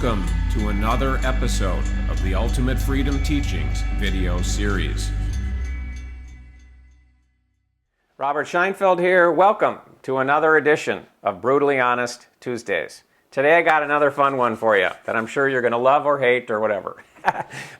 Welcome to another episode of the Ultimate Freedom Teachings video series. Robert Scheinfeld here. Welcome to another edition of Brutally Honest Tuesdays. Today I got another fun one for you that I'm sure you're going to love or hate or whatever.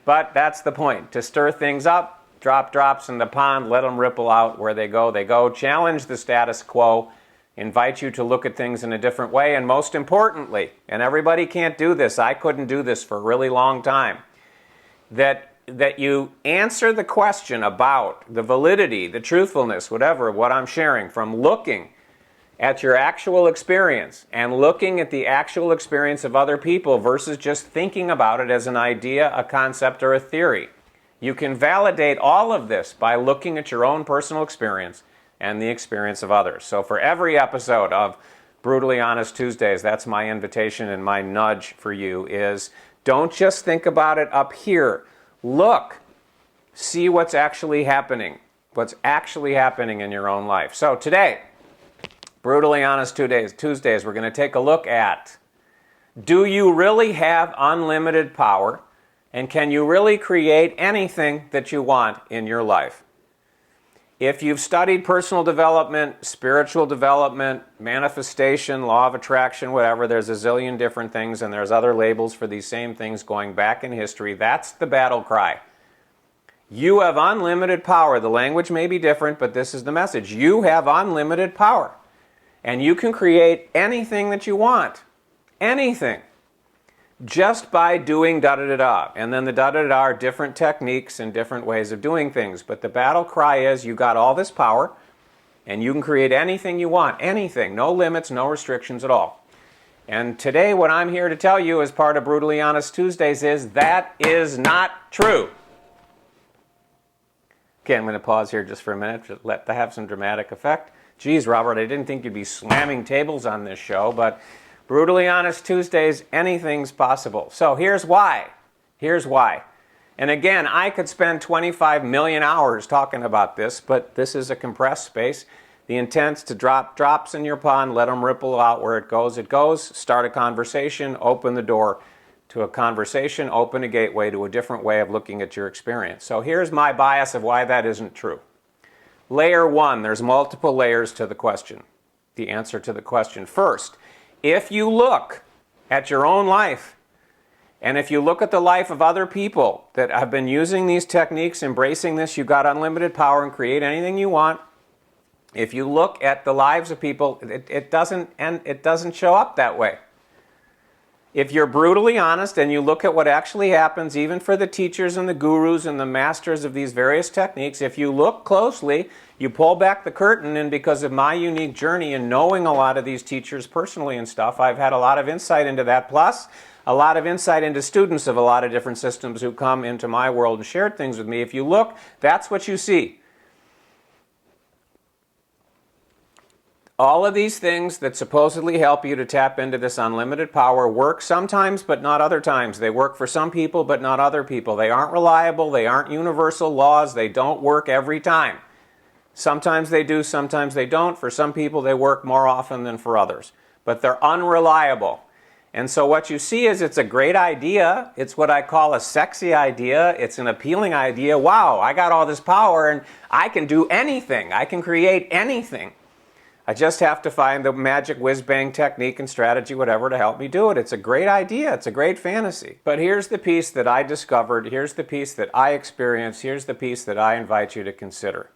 But that's the point, to stir things up, drop drops in the pond, let them ripple out. Where they go, challenge the status quo, invite you to look at things in a different way, and most importantly, and everybody can't do this, I couldn't do this for a really long time, that you answer the question about the validity, the truthfulness, whatever, what I'm sharing, from looking at your actual experience and looking at the actual experience of other people versus just thinking about it as an idea, a concept, or a theory. You can validate all of this by looking at your own personal experience and the experience of others. So for every episode of Brutally Honest Tuesdays, that's my invitation and my nudge for you is don't just think about it up here. Look, see what's actually happening in your own life. So today, Brutally Honest Tuesdays, we're going to take a look at, do you really have unlimited power, and can you really create anything that you want in your life? If you've studied personal development, spiritual development, manifestation, law of attraction, whatever, there's a zillion different things, and there's other labels for these same things going back in history. That's the battle cry. You have unlimited power. The language may be different, but this is the message. You have unlimited power, and you can create anything that you want. Anything. Just by doing da-da-da-da. And then the da-da-da-da are different techniques and different ways of doing things. But the battle cry is you got all this power and you can create anything you want. Anything. No limits, no restrictions at all. And today what I'm here to tell you as part of Brutally Honest Tuesdays is that is not true. Okay, I'm going to pause here just for a minute to let that have some dramatic effect. Geez, Robert, I didn't think you'd be slamming tables on this show, but Brutally Honest Tuesdays, anything's possible. So here's why. Here's why. And again, I could spend 25 million hours talking about this, but this is a compressed space. The intent's to drop drops in your pond, let them ripple out where it goes. It goes, start a conversation, open the door to a conversation, open a gateway to a different way of looking at your experience. So here's my bias of why that isn't true. Layer one, there's multiple layers to the question, the answer to the question. First, if you look at your own life, and if you look at the life of other people that have been using these techniques, embracing this, you've got unlimited power and create anything you want. If you look at the lives of people, it doesn't show up that way. If you're brutally honest and you look at what actually happens, even for the teachers and the gurus and the masters of these various techniques, if you look closely, you pull back the curtain, and because of my unique journey and knowing a lot of these teachers personally and stuff, I've had a lot of insight into that, plus a lot of insight into students of a lot of different systems who come into my world and shared things with me. If you look, that's what you see. All of these things that supposedly help you to tap into this unlimited power work sometimes, but not other times. They work for some people, but not other people. They aren't reliable. They aren't universal laws. They don't work every time. Sometimes they do, sometimes they don't. For some people, they work more often than for others. But they're unreliable. And so what you see is it's a great idea. It's what I call a sexy idea. It's an appealing idea. Wow, I got all this power and I can do anything. I can create anything. I just have to find the magic whiz-bang technique and strategy, whatever, to help me do it. It's a great idea. It's a great fantasy. But here's the piece that I discovered. Here's the piece that I experienced. Here's the piece that I invite you to consider.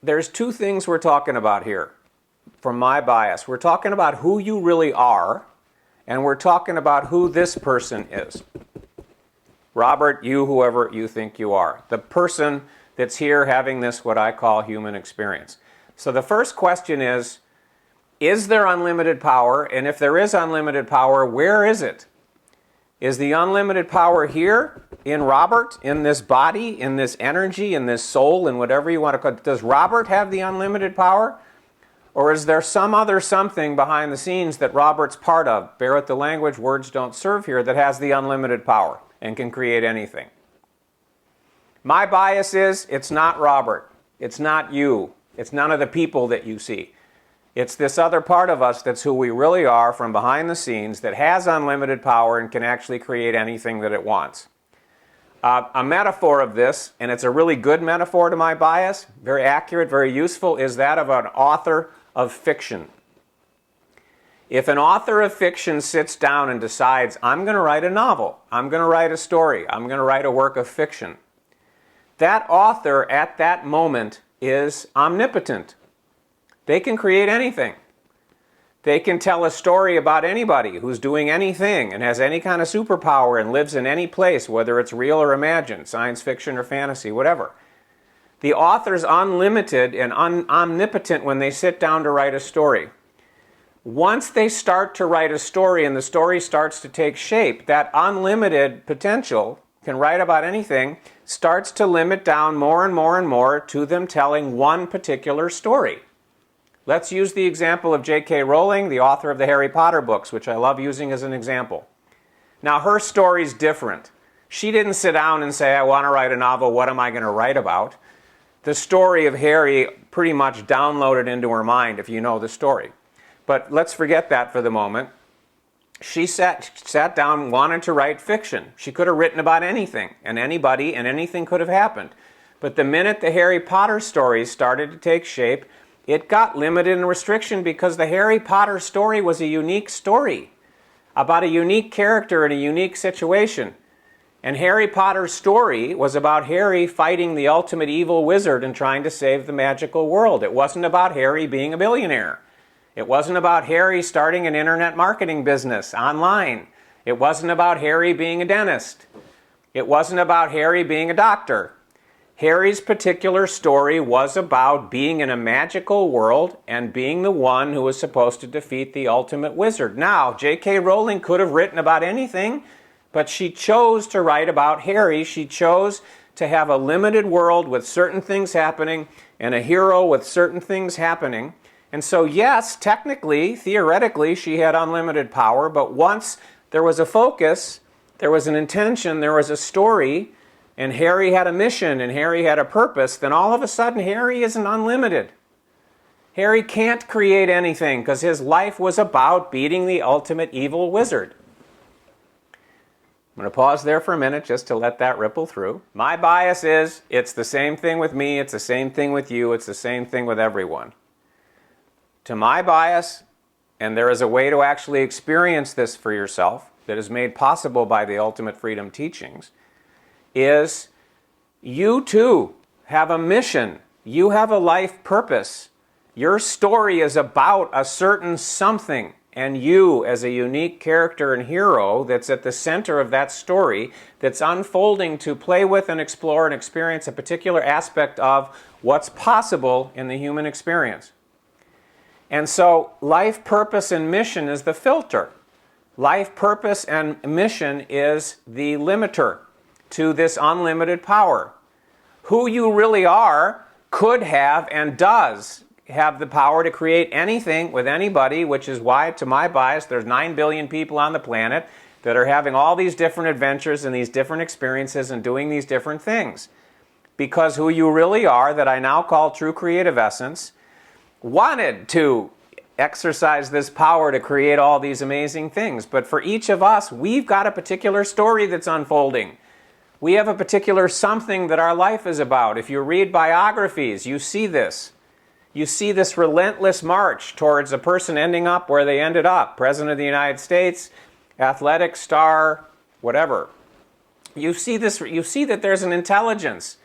There's two things we're talking about here from my bias. We're talking about who you really are, and we're talking about who this person is. Robert, you, whoever you think you are. The person that's here having this, what I call human experience. So the first question is there unlimited power? And if there is unlimited power, where is it? Is the unlimited power here in Robert, in this body, in this energy, in this soul, in whatever you want to call it? Does Robert have the unlimited power? Or is there some other something behind the scenes that Robert's part of? Bear with the language, words don't serve here, that has the unlimited power and can create anything. My bias is it's not Robert. It's not you. It's none of the people that you see. It's this other part of us that's who we really are from behind the scenes that has unlimited power and can actually create anything that it wants. A metaphor of this, and it's a really good metaphor to my bias, very accurate, very useful, is that of an author of fiction. If an author of fiction sits down and decides, I'm going to write a novel, I'm going to write a story, I'm going to write a work of fiction, that author at that moment is omnipotent. They can create anything. They can tell a story about anybody who's doing anything and has any kind of superpower and lives in any place, whether it's real or imagined, science fiction or fantasy, whatever. The author's unlimited and omnipotent when they sit down to write a story. Once they start to write a story and the story starts to take shape, that unlimited potential, can write about anything, starts to limit down more and more and more to them telling one particular story. Let's use the example of J.K. Rowling, the author of the Harry Potter books, which I love using as an example. Now, her story's different. She didn't sit down and say, I want to write a novel, what am I going to write about? The story of Harry pretty much downloaded into her mind, if you know the story. But let's forget that for the moment. She sat down, wanted to write fiction. She could have written about anything, and anybody, and anything could have happened. But the minute the Harry Potter stories started to take shape, it got limited and restriction because the Harry Potter story was a unique story about a unique character in a unique situation. And Harry Potter's story was about Harry fighting the ultimate evil wizard and trying to save the magical world. It wasn't about Harry being a billionaire. It wasn't about Harry starting an internet marketing business online. It wasn't about Harry being a dentist. It wasn't about Harry being a doctor. Harry's particular story was about being in a magical world and being the one who was supposed to defeat the ultimate wizard. Now, J.K. Rowling could have written about anything, but she chose to write about Harry. She chose to have a limited world with certain things happening and a hero with certain things happening. And so, yes, technically, theoretically, she had unlimited power, but once there was a focus, there was an intention, there was a story, and Harry had a mission, and Harry had a purpose, then all of a sudden Harry isn't unlimited. Harry can't create anything because his life was about beating the ultimate evil wizard. I'm going to pause there for a minute just to let that ripple through. My bias is it's the same thing with me, it's the same thing with you, it's the same thing with everyone. To my bias, and there is a way to actually experience this for yourself that is made possible by the Ultimate Freedom teachings, is you too have a mission. You have a life purpose. Your story is about a certain something, and you as a unique character and hero that's at the center of that story that's unfolding to play with and explore and experience a particular aspect of what's possible in the human experience. And so life purpose and mission is the filter. Life purpose and mission is the limiter to this unlimited power. Who you really are could have and does have the power to create anything with anybody, which is why, to my bias, there's 9 billion people on the planet that are having all these different adventures and these different experiences and doing these different things. Because who you really are, that I now call true creative essence, wanted to exercise this power to create all these amazing things. But for each of us, we've got a particular story that's unfolding. We have a particular something that our life is about. If you read biographies, you see this. You see this relentless march towards a person ending up where they ended up. President of the United States, athletic star, whatever. You see this. You see that there's an intelligence.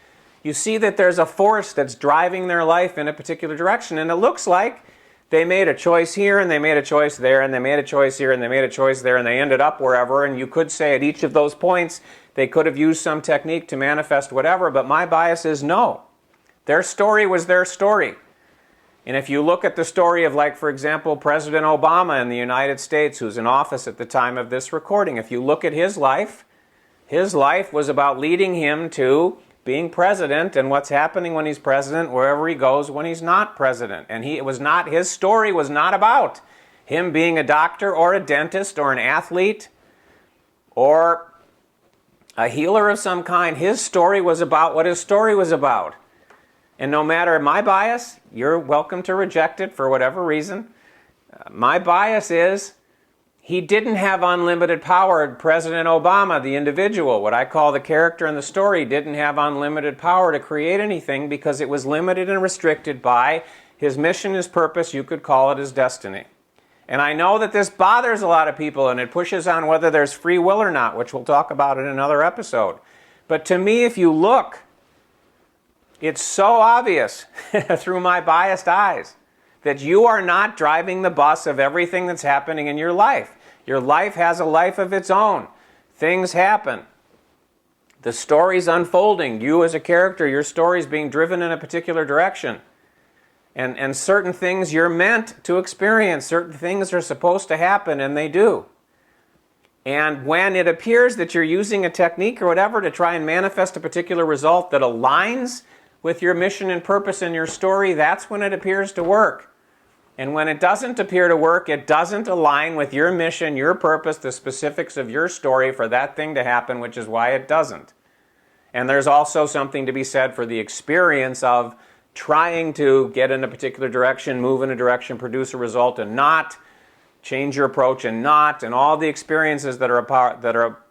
You see that there's a force that's driving their life in a particular direction. And it looks like they made a choice here, and they made a choice there, and they made a choice here, and they made a choice there, and they ended up wherever. And you could say at each of those points, they could have used some technique to manifest whatever, but my bias is no. Their story was their story. And if you look at the story of, like, for example, President Obama in the United States, who's in office at the time of this recording, if you look at his life was about leading him to being president and what's happening when he's president, wherever he goes when he's not president. And his story was not about him being a doctor or a dentist or an athlete or a healer of some kind. His story was about what his story was about. And no matter my bias, you're welcome to reject it for whatever reason. My bias is he didn't have unlimited power. President Obama, the individual, what I call the character in the story, didn't have unlimited power to create anything because it was limited and restricted by his mission, his purpose, you could call it his destiny. And I know that this bothers a lot of people and it pushes on whether there's free will or not, which we'll talk about in another episode. But to me, if you look, it's so obvious through my biased eyes that you are not driving the bus of everything that's happening in your life. Your life has a life of its own. Things happen. The story's unfolding. You as a character, your story's being driven in a particular direction. And certain things you're meant to experience. Certain things are supposed to happen, and they do. And when it appears that you're using a technique or whatever to try and manifest a particular result that aligns with your mission and purpose in your story, that's when it appears to work. And when it doesn't appear to work, it doesn't align with your mission, your purpose, the specifics of your story for that thing to happen, which is why it doesn't. And there's also something to be said for the experience of trying to get in a particular direction, move in a direction, produce a result, and not change your approach, and all the experiences that are a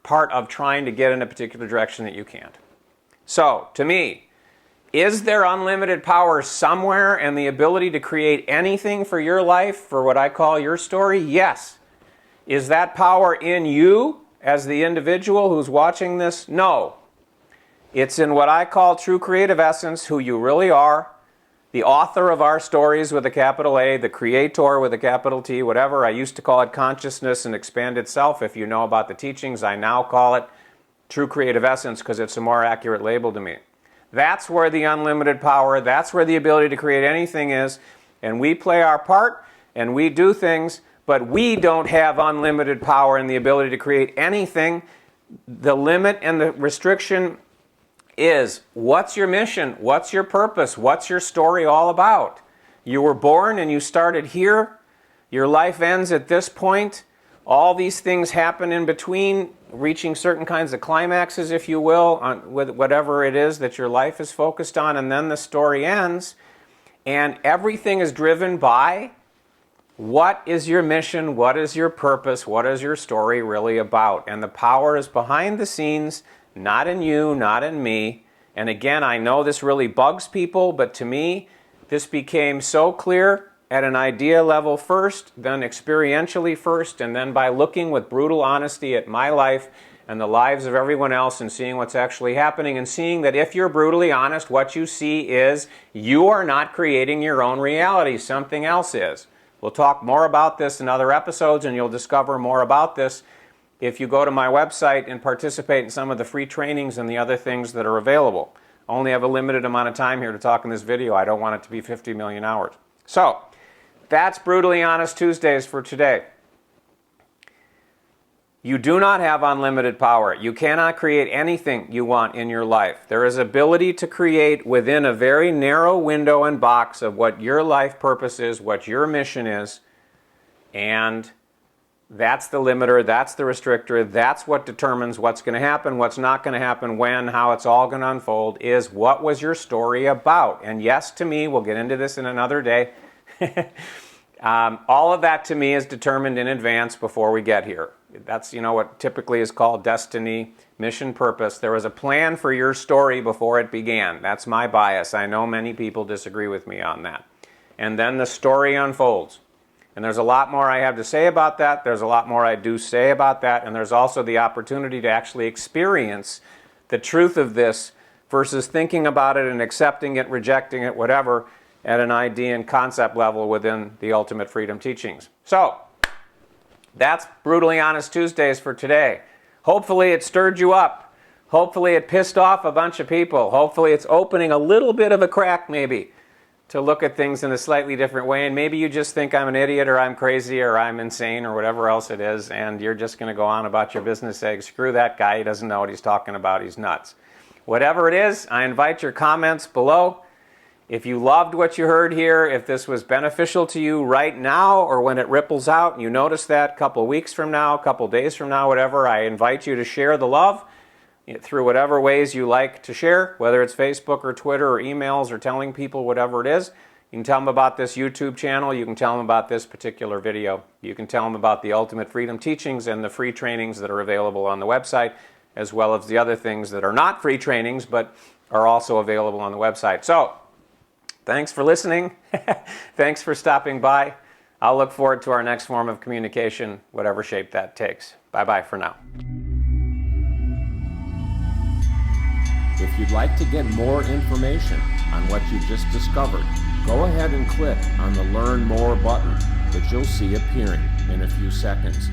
part of trying to get in a particular direction that you can't. So, to me, is there unlimited power somewhere and the ability to create anything for your life, for what I call your story? Yes. Is that power in you as the individual who's watching this? No. It's in what I call true creative essence, who you really are, the author of our stories with a capital A, the creator with a capital T, whatever. I used to call it consciousness and expanded self. If you know about the teachings, I now call it true creative essence because it's a more accurate label to me. That's where the unlimited power, that's where the ability to create anything is. And we play our part and we do things, but we don't have unlimited power and the ability to create anything. The limit and the restriction is, what's your mission? What's your purpose? What's your story all about? You were born and you started here. Your life ends at this point. All these things happen in between, reaching certain kinds of climaxes, if you will, with whatever it is that your life is focused on, and then the story ends. And everything is driven by what is your mission, what is your purpose, what is your story really about? And the power is behind the scenes, not in you, not in me. And again, I know this really bugs people, but to me, this became so clear at an idea level first, then experientially first, and then by looking with brutal honesty at my life and the lives of everyone else and seeing what's actually happening and seeing that if you're brutally honest, what you see is you are not creating your own reality. Something else is. We'll talk more about this in other episodes, and you'll discover more about this if you go to my website and participate in some of the free trainings and the other things that are available. I only have a limited amount of time here to talk in this video. I don't want it to be 50 million hours. So, that's Brutally Honest Tuesdays for today. You do not have unlimited power. You cannot create anything you want in your life. There is ability to create within a very narrow window and box of what your life purpose is, what your mission is, and that's the limiter, that's the restrictor, that's what determines what's going to happen, what's not going to happen, when, how it's all going to unfold, is what was your story about. And yes, to me, we'll get into this in another day, all of that to me is determined in advance before we get here. That's, what typically is called destiny, mission, purpose. There was a plan for your story before it began. That's my bias. I know many people disagree with me on that. And then the story unfolds. And there's a lot more I have to say about that. There's a lot more I do say about that. And there's also the opportunity to actually experience the truth of this versus thinking about it and accepting it, rejecting it, whatever, at an idea and concept level within the Ultimate Freedom Teachings. So, that's Brutally Honest Tuesdays for today. Hopefully it stirred you up. Hopefully it pissed off a bunch of people. Hopefully it's opening a little bit of a crack maybe to look at things in a slightly different way. And maybe you just think I'm an idiot or I'm crazy or I'm insane or whatever else it is, and you're just going to go on about your business saying, screw that guy, he doesn't know what he's talking about, he's nuts. Whatever it is, I invite your comments below. If you loved what you heard here, if this was beneficial to you right now or when it ripples out and you notice that a couple weeks from now, a couple days from now, whatever, I invite you to share the love. through whatever ways you like to share, whether it's Facebook or Twitter or emails or telling people, whatever it is. You can tell them about this YouTube channel. You can tell them about this particular video. You can tell them about the Ultimate Freedom Teachings and the free trainings that are available on the website, as well as the other things that are not free trainings but are also available on the website. So, thanks for listening. Thanks for stopping by. I'll look forward to our next form of communication, whatever shape that takes. Bye-bye for now. If you'd like to get more information on what you just discovered, go ahead and click on the Learn More button that you'll see appearing in a few seconds.